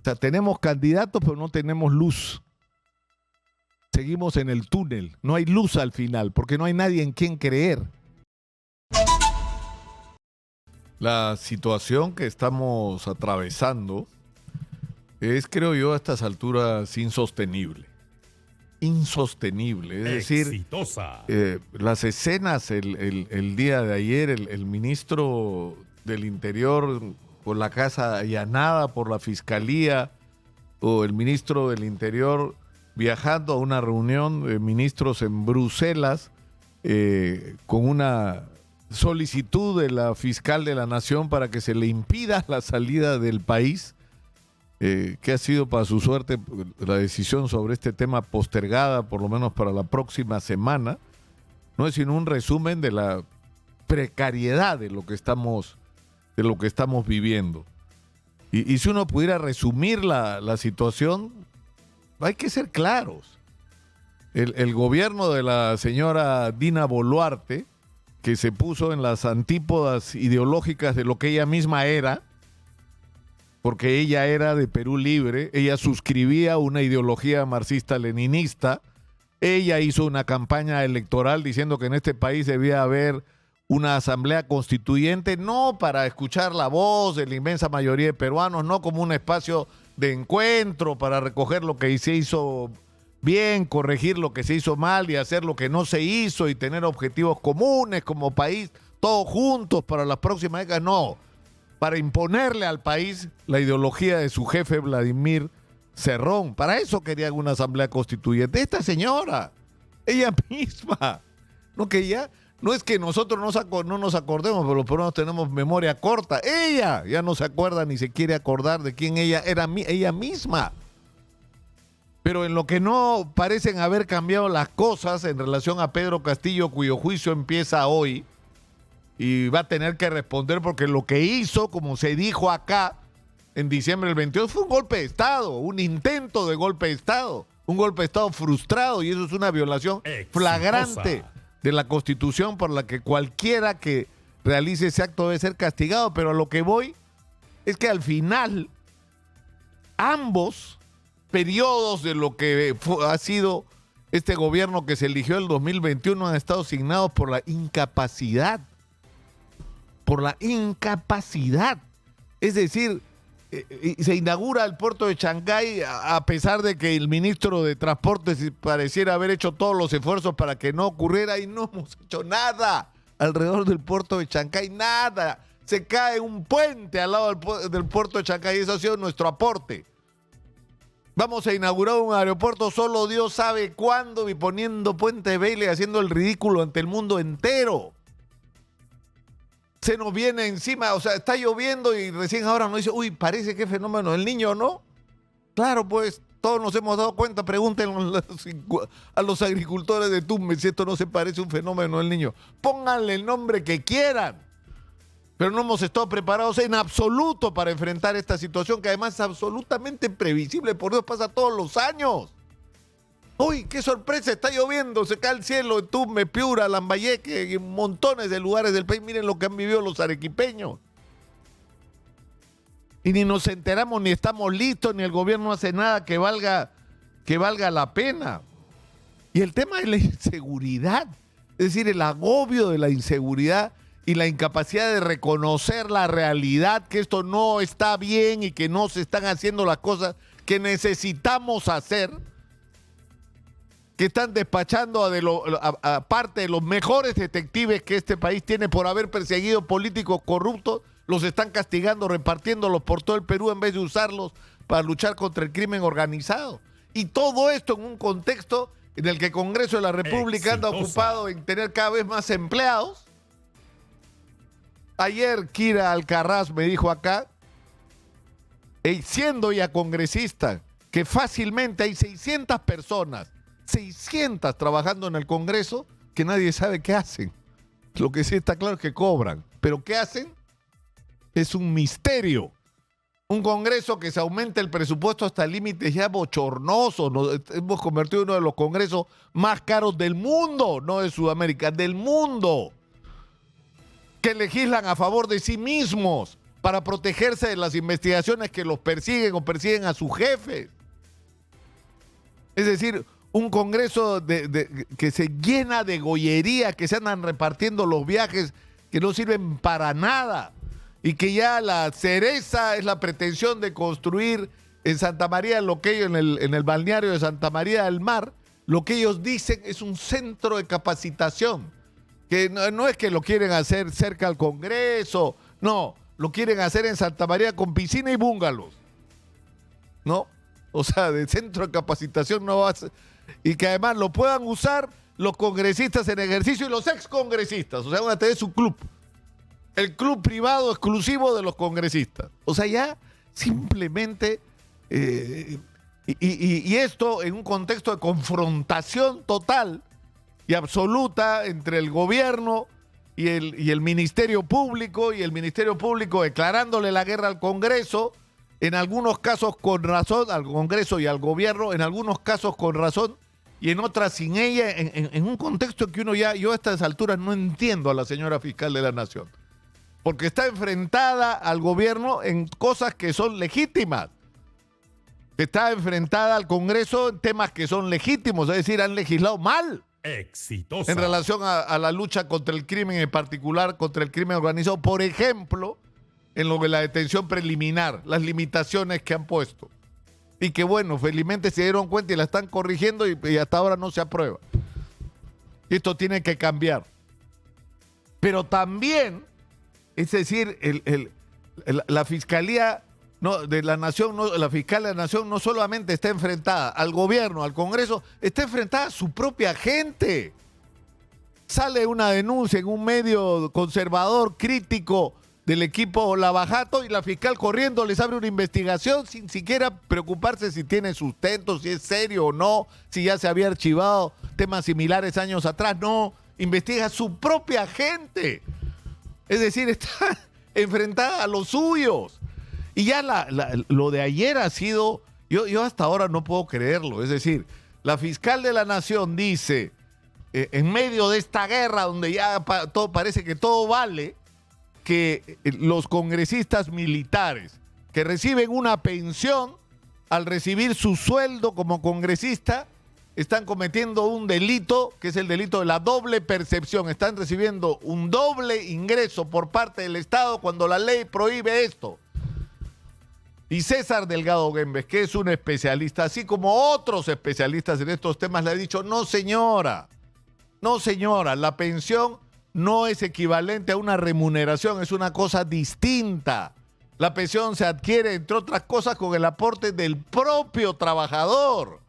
sea, tenemos candidatos, pero no tenemos luz. Seguimos en el túnel. No hay luz al final, porque no hay nadie en quien creer. La situación que estamos atravesando es, creo yo, a estas alturas insostenible. Insostenible. Es decir, las escenas el día de ayer, el ministro del Interior con la casa allanada por la Fiscalía, o el ministro del Interior viajando a una reunión de ministros en Bruselas con una solicitud de la fiscal de la Nación para que se le impida la salida del país, que ha sido para su suerte la decisión sobre este tema postergada por lo menos para la próxima semana. No es sino un resumen de la precariedad de lo que estamos viviendo. Y si uno pudiera resumir la situación, hay que ser claros. El gobierno de la señora Dina Boluarte, que se puso en las antípodas ideológicas de lo que ella misma era, porque ella era de Perú Libre, ella suscribía una ideología marxista-leninista, ella hizo una campaña electoral diciendo que en este país debía haber una asamblea constituyente, no para escuchar la voz de la inmensa mayoría de peruanos, no como un espacio de encuentro para recoger lo que se hizo bien, corregir lo que se hizo mal y hacer lo que no se hizo y tener objetivos comunes como país, todos juntos para las próximas décadas, no, para imponerle al país la ideología de su jefe Vladimir Cerrón. Para eso querían una asamblea constituyente. Esta señora, ella misma, no que ya, no es que nosotros no nos acordemos, pero los peruanos tenemos memoria corta. Ella ya no se acuerda ni se quiere acordar de quién ella era, ella misma. Pero en lo que no parecen haber cambiado las cosas en relación a Pedro Castillo, cuyo juicio empieza hoy, y va a tener que responder porque lo que hizo, como se dijo acá en diciembre del 22, fue un golpe de Estado, un intento de golpe de Estado, un golpe de Estado frustrado, y eso es una violación flagrante de la Constitución por la que cualquiera que realice ese acto debe ser castigado. Pero a lo que voy es que al final ambos periodos de lo que ha sido este gobierno que se eligió en el 2021 han estado signados por la incapacidad. Por la incapacidad. Es decir, se inaugura el puerto de Chancay a pesar de que el ministro de Transportes pareciera haber hecho todos los esfuerzos para que no ocurriera, y no hemos hecho nada alrededor del puerto de Chancay, nada. Se cae un puente al lado del puerto de Chancay, eso ha sido nuestro aporte. Vamos a inaugurar un aeropuerto, solo Dios sabe cuándo, y poniendo Puente de Bailey, haciendo el ridículo ante el mundo entero. Se nos viene encima, o sea, está lloviendo y recién ahora nos dice, uy, parece que fenómeno del Niño, ¿no? Claro, pues, todos nos hemos dado cuenta, pregúntenle a los agricultores de Tumbes si esto no se parece a un fenómeno del Niño. Pónganle el nombre que quieran, pero no hemos estado preparados en absoluto para enfrentar esta situación, que además es absolutamente previsible, por Dios, pasa todos los años. ¡Uy, qué sorpresa! Está lloviendo, se cae el cielo en Tumbes, Piura, Lambayeque, en montones de lugares del país. Miren lo que han vivido los arequipeños. Y ni nos enteramos, ni estamos listos, ni el gobierno hace nada que valga la pena. Y el tema es la inseguridad, es decir, el agobio de la inseguridad y la incapacidad de reconocer la realidad, que esto no está bien y que no se están haciendo las cosas que necesitamos hacer, que están despachando a parte de los mejores detectives que este país tiene por haber perseguido políticos corruptos, los están castigando, repartiéndolos por todo el Perú en vez de usarlos para luchar contra el crimen organizado. Y todo esto en un contexto en el que el Congreso de la República anda ocupado en tener cada vez más empleados. Ayer Kira Alcaraz me dijo acá, siendo ya congresista, que fácilmente hay 600 personas, 600 trabajando en el Congreso, que nadie sabe qué hacen. Lo que sí está claro es que cobran, pero ¿qué hacen? Es un misterio. Un Congreso que se aumenta el presupuesto hasta límites ya bochornosos. Nos hemos convertido en uno de los congresos más caros del mundo, no de Sudamérica, del mundo, que legislan a favor de sí mismos para protegerse de las investigaciones que los persiguen o persiguen a sus jefes. Es decir, un Congreso que se llena de gollería, que se andan repartiendo los viajes que no sirven para nada y que ya la cereza es la pretensión de construir en Santa María, en el balneario de Santa María del Mar, lo que ellos dicen es un centro de capacitación, que no es que lo quieren hacer cerca al Congreso, no, lo quieren hacer en Santa María con piscina y búngalos, ¿no? O sea, de centro de capacitación no va a ser, y que además lo puedan usar los congresistas en ejercicio y los excongresistas, o sea, van a tener su club, el club privado exclusivo de los congresistas. O sea, ya simplemente, y esto en un contexto de confrontación total y absoluta entre el gobierno y el Ministerio Público, y el Ministerio Público declarándole la guerra al Congreso, en algunos casos con razón, al Congreso y al gobierno, en algunos casos con razón, y en otras sin ella, en un contexto que yo a estas alturas no entiendo a la señora fiscal de la Nación, porque está enfrentada al gobierno en cosas que son legítimas, está enfrentada al Congreso en temas que son legítimos, es decir, han legislado mal. Exitosa. En relación a la lucha contra el crimen, en particular contra el crimen organizado, por ejemplo, en lo de la detención preliminar, las limitaciones que han puesto. Y que bueno, felizmente se dieron cuenta y la están corrigiendo y hasta ahora no se aprueba. Y esto tiene que cambiar. Pero también, es decir, la Fiscalía de la Nación, la Fiscal de la Nación no solamente está enfrentada al gobierno, al Congreso, está enfrentada a su propia gente. Sale una denuncia en un medio conservador, crítico, del equipo Lavajato, y la fiscal corriendo les abre una investigación sin siquiera preocuparse si tiene sustento, si es serio o no, si ya se había archivado temas similares años atrás. No, investiga a su propia gente. Es decir, está enfrentada a los suyos. Y ya lo de ayer ha sido, yo hasta ahora no puedo creerlo. Es decir, la fiscal de la Nación dice, en medio de esta guerra donde ya todo parece que todo vale, que los congresistas militares que reciben una pensión al recibir su sueldo como congresista están cometiendo un delito, que es el delito de la doble percepción. Están recibiendo un doble ingreso por parte del Estado cuando la ley prohíbe esto. Y César Delgado Guembes, que es un especialista, así como otros especialistas en estos temas, le ha dicho, no señora, la pensión no es equivalente a una remuneración, es una cosa distinta. La pensión se adquiere, entre otras cosas, con el aporte del propio trabajador.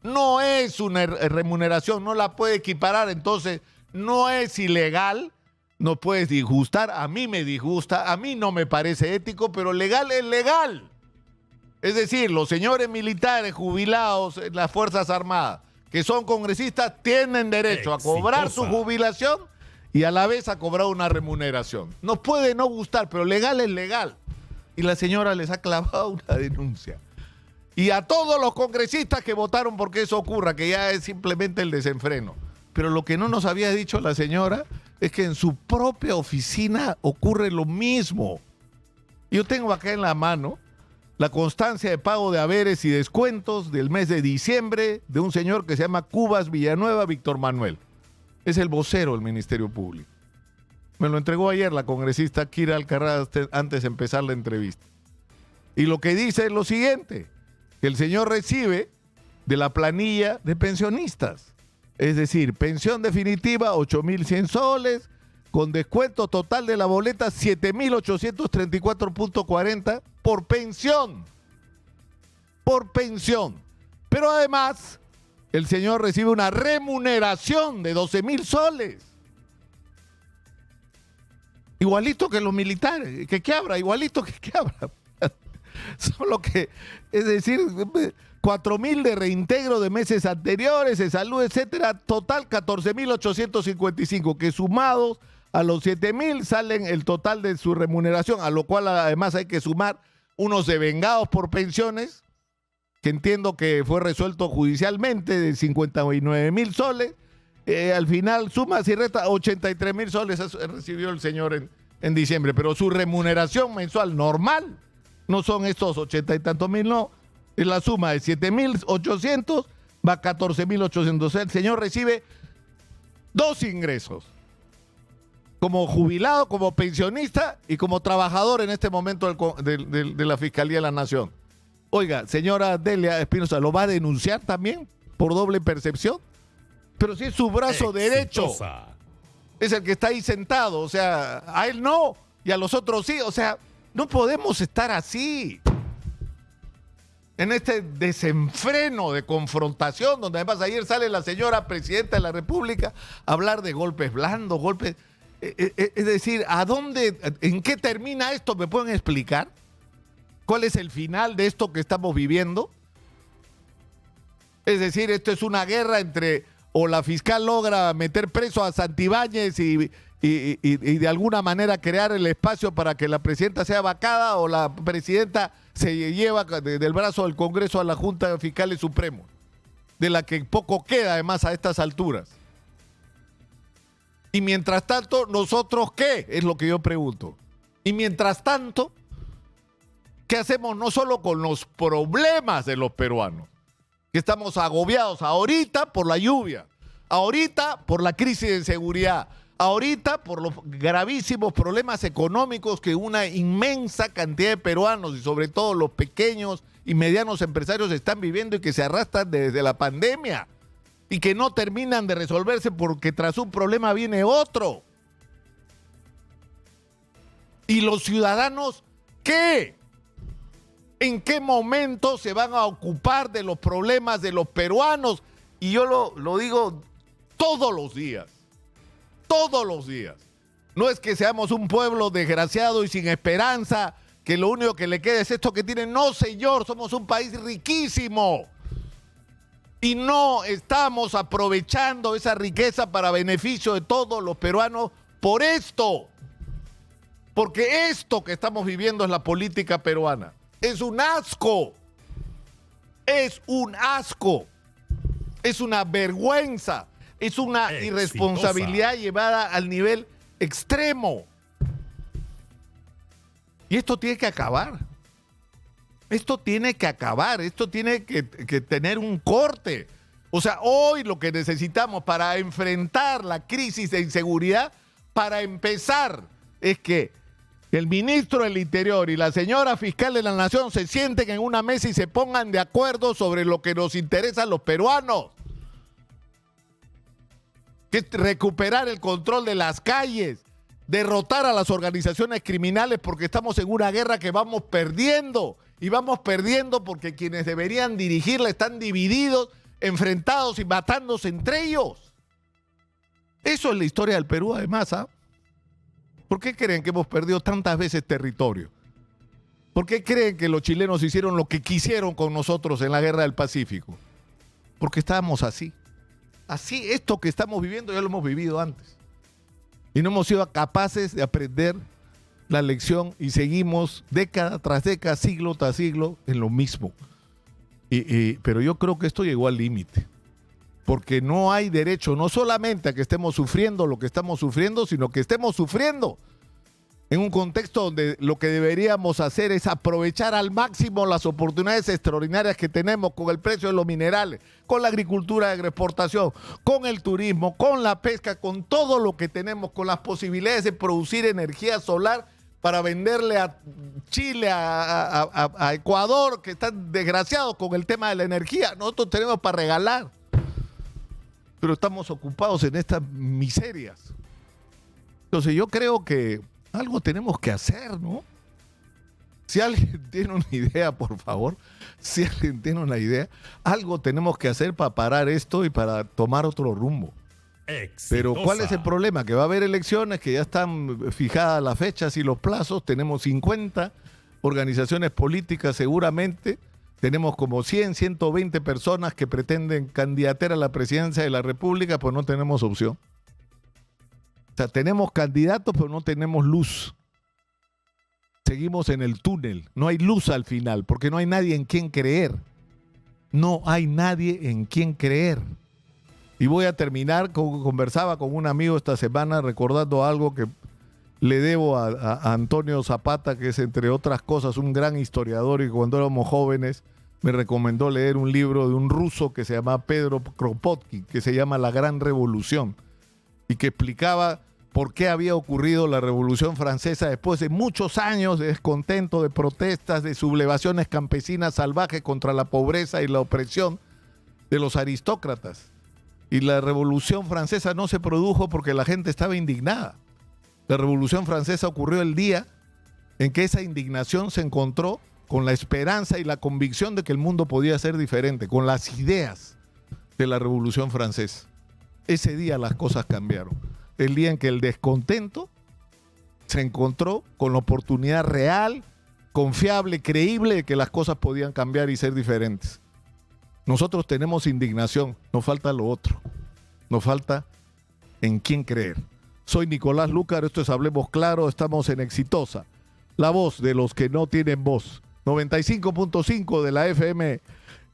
No es una remuneración, no la puede equiparar, entonces no es ilegal, no puedes disgustar, a mí me disgusta, a mí no me parece ético, pero legal es legal. Es decir, los señores militares jubilados en las Fuerzas Armadas, que son congresistas, tienen derecho a cobrar su jubilación y a la vez a cobrar una remuneración. Nos puede no gustar, pero legal es legal. Y la señora les ha clavado una denuncia. Y a todos los congresistas que votaron porque eso ocurra, que ya es simplemente el desenfreno. Pero lo que no nos había dicho la señora es que en su propia oficina ocurre lo mismo. Yo tengo acá en la mano la constancia de pago de haberes y descuentos del mes de diciembre de un señor que se llama Cubas Villanueva Víctor Manuel. Es el vocero del Ministerio Público. Me lo entregó ayer la congresista Kira Alcaraz antes de empezar la entrevista. Y lo que dice es lo siguiente, que el señor recibe de la planilla de pensionistas. Es decir, pensión definitiva 8.100 soles, con descuento total de la boleta 7.834.40 por pensión. Por pensión. Pero además, el señor recibe una remuneración de 12.000 soles. Igualito que los militares, que Quiabra, igualito que Quiabra. Solo que, es decir, 4.000 de reintegro de meses anteriores, de salud, etcétera, total 14.855, que sumados a los 7.000 salen el total de su remuneración, a lo cual además hay que sumar unos devengados por pensiones, que entiendo que fue resuelto judicialmente, de 59.000 soles, al final sumas y resta 83.000 soles recibió el señor en diciembre, pero su remuneración mensual normal no son estos 80 y tantos mil, no. Es la suma de 7.800 va a 14.800. El señor recibe 2 ingresos. Como jubilado, como pensionista y como trabajador en este momento de la Fiscalía de la Nación. Oiga, señora Delia Espinosa, ¿lo va a denunciar también por doble percepción? Pero si es su brazo derecho, es el que está ahí sentado, o sea, a él no y a los otros sí, o sea, no podemos estar así. En este desenfreno de confrontación, donde además ayer sale la señora presidenta de la República a hablar de golpes blandos, golpes... Es decir, en qué termina esto? ¿Me pueden explicar? ¿Cuál es el final de esto que estamos viviendo? Es decir, esto es una guerra entre o la fiscal logra meter preso a Santibáñez y de alguna manera crear el espacio para que la presidenta sea vacada, o la presidenta se lleva del brazo del Congreso a la Junta de Fiscales Supremos, de la que poco queda además a estas alturas. Y mientras tanto, ¿nosotros qué? Es lo que yo pregunto. Y mientras tanto, ¿qué hacemos no solo con los problemas de los peruanos? Que estamos agobiados ahorita por la lluvia, ahorita por la crisis de seguridad, ahorita por los gravísimos problemas económicos que una inmensa cantidad de peruanos y sobre todo los pequeños y medianos empresarios están viviendo y que se arrastran desde la pandemia y que no terminan de resolverse porque tras un problema viene otro. ¿Y los ciudadanos qué? ¿En qué momento se van a ocupar de los problemas de los peruanos? Y yo lo digo todos los días. Todos los días. No es que seamos un pueblo desgraciado y sin esperanza, que lo único que le queda es esto que tienen. No, señor, somos un país riquísimo. Y no estamos aprovechando esa riqueza para beneficio de todos los peruanos por esto. Porque esto que estamos viviendo es la política peruana. Es un asco. Es un asco. Es una vergüenza. Es una irresponsabilidad llevada al nivel extremo. Y esto tiene que acabar. Esto tiene que acabar. Esto tiene que tener un corte. O sea, hoy lo que necesitamos para enfrentar la crisis de inseguridad, para empezar, es que el ministro del Interior y la señora fiscal de la Nación se sienten en una mesa y se pongan de acuerdo sobre lo que nos interesa a los peruanos. Que es recuperar el control de las calles, derrotar a las organizaciones criminales, porque estamos en una guerra que vamos perdiendo. Y vamos perdiendo porque quienes deberían dirigirla están divididos, enfrentados y matándose entre ellos. Eso es la historia del Perú, además, ¿ah? ¿Por qué creen que hemos perdido tantas veces territorio? ¿Por qué creen que los chilenos hicieron lo que quisieron con nosotros en la Guerra del Pacífico? Porque estábamos así. Así, esto que estamos viviendo ya lo hemos vivido antes. Y no hemos sido capaces de aprender la lección y seguimos década tras década, siglo tras siglo en lo mismo. Pero yo creo que esto llegó al límite. Porque no hay derecho no solamente a que estemos sufriendo lo que estamos sufriendo, sino que estemos sufriendo en un contexto donde lo que deberíamos hacer es aprovechar al máximo las oportunidades extraordinarias que tenemos con el precio de los minerales, con la agricultura de agroexportación, con el turismo, con la pesca, con todo lo que tenemos, con las posibilidades de producir energía solar para venderle a Chile, a Ecuador, que están desgraciados con el tema de la energía. Nosotros tenemos para regalar. Pero estamos ocupados en estas miserias. Entonces yo creo que algo tenemos que hacer, ¿no? Si alguien tiene una idea, por favor, si alguien tiene una idea, algo tenemos que hacer para parar esto y para tomar otro rumbo. Exitosa. Pero ¿cuál es el problema? Que va a haber elecciones, que ya están fijadas las fechas y los plazos, tenemos 50 organizaciones políticas seguramente. Tenemos como 100, 120 personas que pretenden candidatear a la presidencia de la República, pues no tenemos opción. O sea, tenemos candidatos, pero no tenemos luz. Seguimos en el túnel. No hay luz al final, porque no hay nadie en quien creer. No hay nadie en quien creer. Y voy a terminar, conversaba con un amigo esta semana recordando algo le debo a Antonio Zapata, que es entre otras cosas un gran historiador, y cuando éramos jóvenes me recomendó leer un libro de un ruso que se llama Pedro Kropotkin, que se llama La Gran Revolución, y que explicaba por qué había ocurrido la Revolución Francesa después de muchos años de descontento, de protestas, de sublevaciones campesinas salvajes contra la pobreza y la opresión de los aristócratas. Y la Revolución Francesa no se produjo porque la gente estaba indignada. La Revolución Francesa ocurrió el día en que esa indignación se encontró con la esperanza y la convicción de que el mundo podía ser diferente, con las ideas de la Revolución Francesa. Ese día las cosas cambiaron. El día en que el descontento se encontró con la oportunidad real, confiable, creíble de que las cosas podían cambiar y ser diferentes. Nosotros tenemos indignación, nos falta lo otro. Nos falta en quién creer. Soy Nicolás Lúcar, esto es Hablemos Claro, estamos en Exitosa, la voz de los que no tienen voz. 95.5 de la FM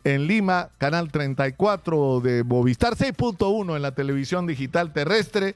en Lima, canal 34 de Movistar, 6.1 en la televisión digital terrestre.